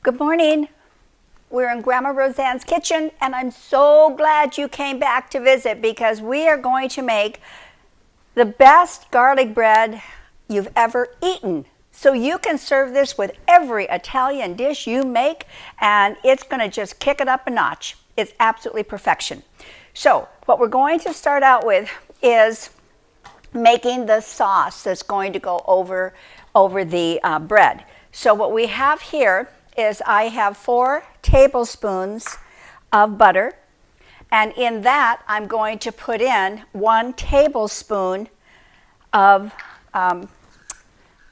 Good morning. We're in Grandma Roseanne's kitchen, and I'm so glad you came back to visit because we are going to make the best garlic bread you've ever eaten. So you can serve this with every Italian dish you make, and it's going to just kick it up a notch. It's absolutely perfection. So what we're going to start out with is making the sauce that's going to go over the bread. So what we have here is I have 4 tablespoons of butter, and in that I'm going to put in 1 tablespoon of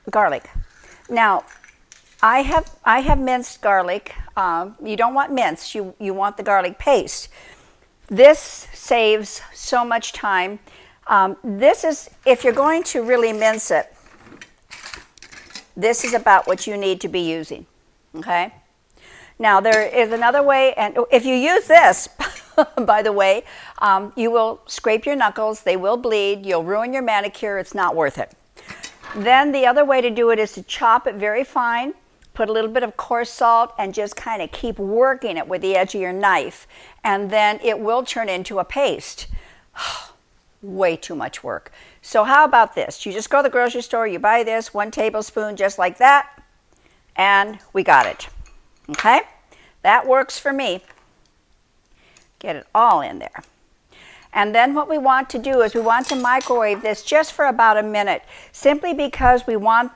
garlic. Now I have minced garlic. You don't want minced, you want the garlic paste. This saves so much time. This is, if you're going to really mince it, this is about what you need to be using. Okay. Now there is another way, and if you use this, by the way, you will scrape your knuckles, they will bleed, you'll ruin your manicure, it's not worth it. Then the other way to do it is to chop it very fine, put a little bit of coarse salt, and just kind of keep working it with the edge of your knife, and then it will turn into a paste. Way too much work. So how about this? You just go to the grocery store, you buy this, 1 tablespoon just like that, and we got it. Okay? That works for me. Get it all in there. And then what we want to do is we want to microwave this just for about a minute, simply because we want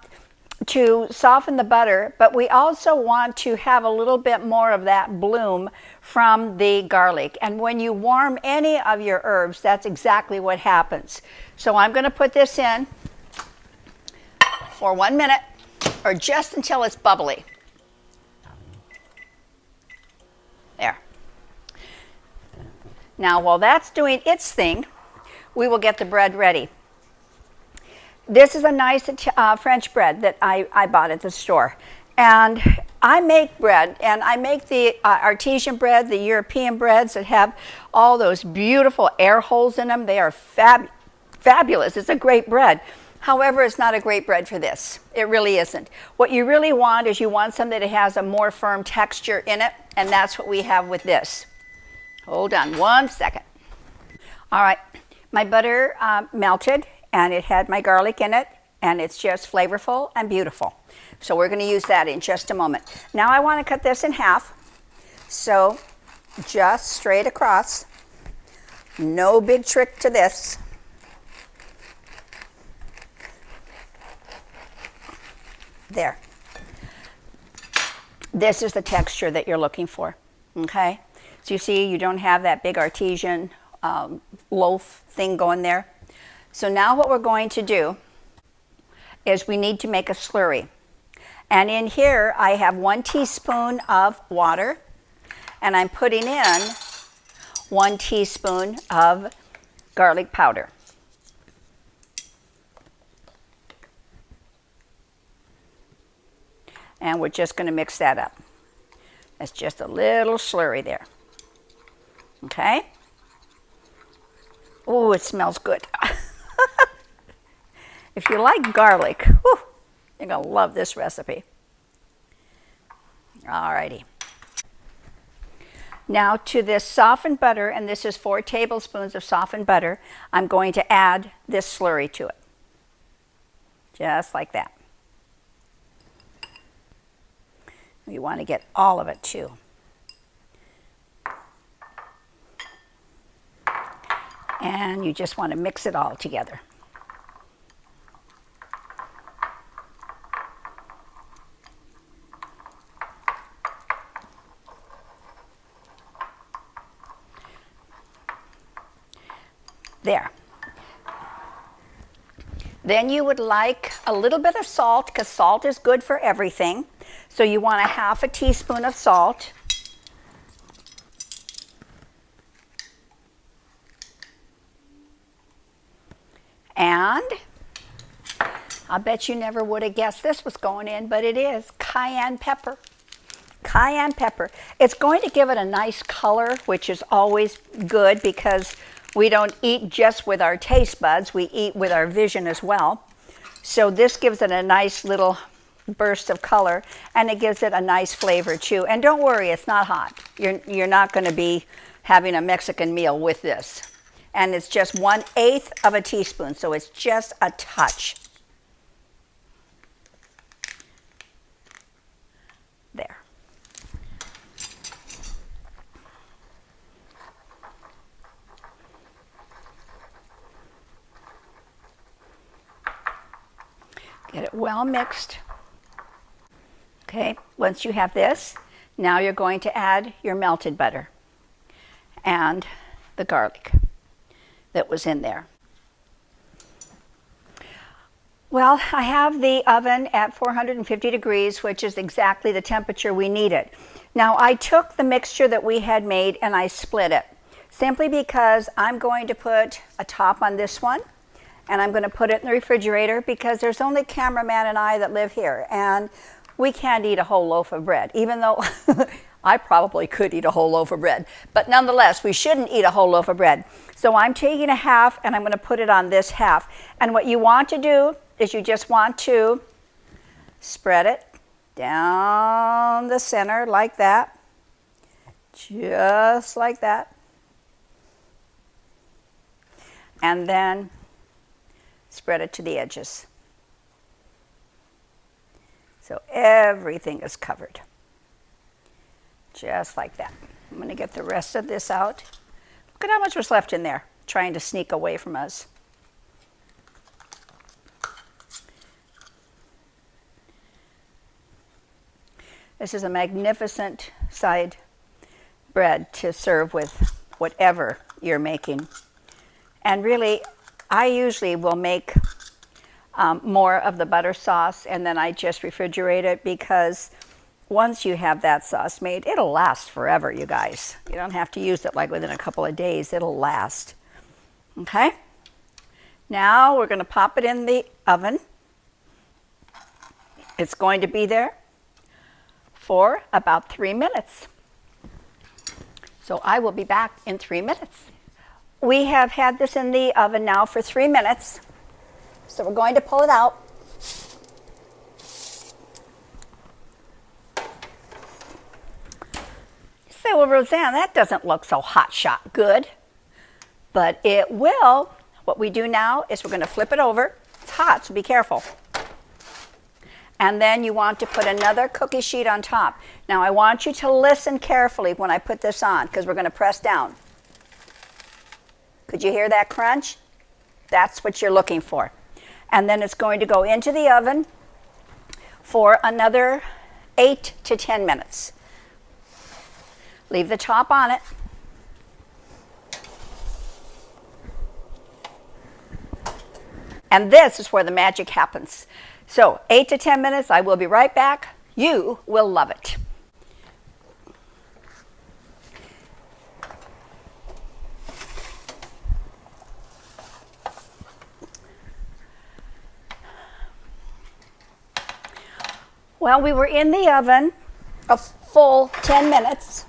to soften the butter, but we also want to have a little bit more of that bloom from the garlic. And when you warm any of your herbs, that's exactly what happens. So I'm going to put this in for 1 minute, or just until it's bubbly. There. Now while that's doing its thing, we will get the bread ready. This is a nice French bread that I bought at the store. And I make bread, and I make the artesian bread, the European breads that have all those beautiful air holes in them. They are fabulous. It's a great bread. However, it's not a great bread for this. It really isn't. What you really want is you want something that has a more firm texture in it, and that's what we have with this. Hold on 1 second. All right, my butter melted, and it had my garlic in it, and it's just flavorful and beautiful. So we're going to use that in just a moment. Now I want to cut this in half, so just straight across. No big trick to this. There. This is the texture that you're looking for, okay? So you see, you don't have that big artesian loaf thing going there. So now what we're going to do is we need to make a slurry. And in here, I have 1 teaspoon of water, and I'm putting in 1 teaspoon of garlic powder. And we're just going to mix that up. That's just a little slurry there. Okay? Oh, it smells good. If you like garlic, whew, you're going to love this recipe. All righty. Now to this softened butter, and this is 4 tablespoons of softened butter, I'm going to add this slurry to it. Just like that. You want to get all of it too. And you just want to mix it all together. There. Then you would like a little bit of salt, because salt is good for everything. So you want a 1/2 teaspoon of salt. And I bet you never would have guessed this was going in, but it is cayenne pepper. Cayenne pepper. It's going to give it a nice color, which is always good because we don't eat just with our taste buds, we eat with our vision as well. So this gives it a nice little burst of color, and it gives it a nice flavor too. And don't worry, it's not hot. You're not going to be having a Mexican meal with this. And it's just 1/8 of a teaspoon, so it's just a touch. There. Get it well mixed. Okay, once you have this, now you're going to add your melted butter and the garlic that was in there. Well, I have the oven at 450 degrees, which is exactly the temperature we needed. Now, I took the mixture that we had made and I split it, simply because I'm going to put a top on this one, and I'm going to put it in the refrigerator because there's only cameraman and I that live here, and we can't eat a whole loaf of bread, even though I probably could eat a whole loaf of bread. But nonetheless, we shouldn't eat a whole loaf of bread. So I'm taking a half and I'm going to put it on this half. And what you want to do is you just want to spread it down the center like that. Just like that. And then spread it to the edges. So everything is covered. Just like that. I'm going to get the rest of this out. Look at how much was left in there, trying to sneak away from us. This is a magnificent side bread to serve with whatever you're making. And really, I usually will make more of the butter sauce, and then I just refrigerate it, because once you have that sauce made, it'll last forever, you guys. You don't have to use it like within a couple of days. It'll last. Okay? Now we're going to pop it in the oven. It's going to be there for about 3 minutes. So I will be back in 3 minutes. We have had this in the oven now for 3 minutes. So we're going to pull it out. You say, well, Roseanne, that doesn't look so hot shot good. But it will. What we do now is we're going to flip it over. It's hot, so be careful. And then you want to put another cookie sheet on top. Now I want you to listen carefully when I put this on, because we're going to press down. Could you hear that crunch? That's what you're looking for. And then it's going to go into the oven for another 8 to 10 minutes. Leave the top on it. And this is where the magic happens. So 8 to 10 minutes, I will be right back. You will love it. Well, we were in the oven a full 10 minutes.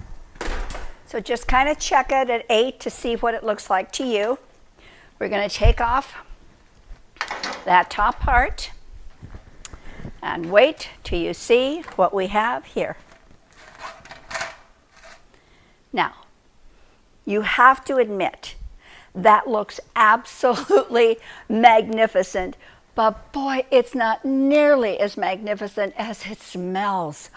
So just kind of check it at 8 to see what it looks like to you. We're going to take off that top part and wait till you see what we have here. Now, you have to admit that looks absolutely magnificent. But boy, it's not nearly as magnificent as it smells.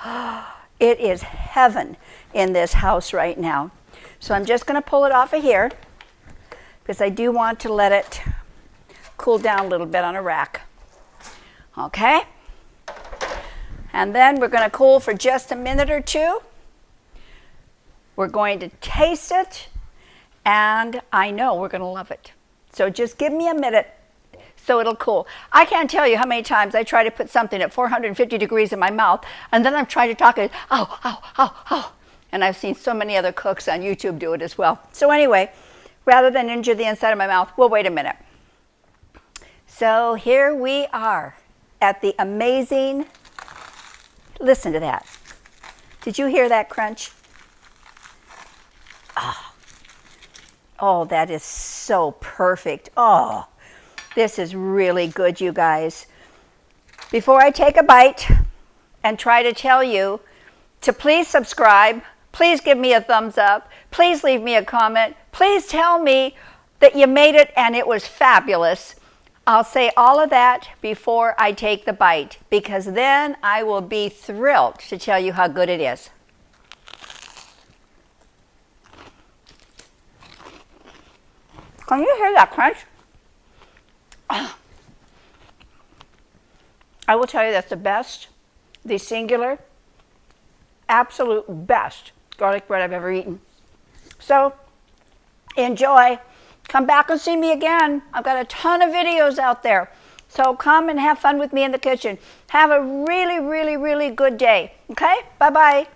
It is heaven in this house right now. So I'm just going to pull it off of here, because I do want to let it cool down a little bit on a rack. Okay? And then we're going to cool for just a minute or two. We're going to taste it, and I know we're going to love it. So just give me a minute so it'll cool. I can't tell you how many times I try to put something at 450 degrees in my mouth, and then I'm trying to talk it, ow, ow, ow, ow. And I've seen so many other cooks on YouTube do it as well. So anyway, rather than injure the inside of my mouth, we'll wait a minute. So here we are at the amazing, listen to that. Did you hear that crunch? Oh, that is so perfect. Oh. This is really good, you guys. Before I take a bite, and try to tell you to please subscribe, please give me a thumbs up, please leave me a comment, please tell me that you made it and it was fabulous. I'll say all of that before I take the bite, because then I will be thrilled to tell you how good it is. Can you hear that crunch? I will tell you that's the best, the singular, absolute best garlic bread I've ever eaten. So enjoy. Come back and see me again. I've got a ton of videos out there. So come and have fun with me in the kitchen. Have a really, really, really good day. Okay? Bye-bye.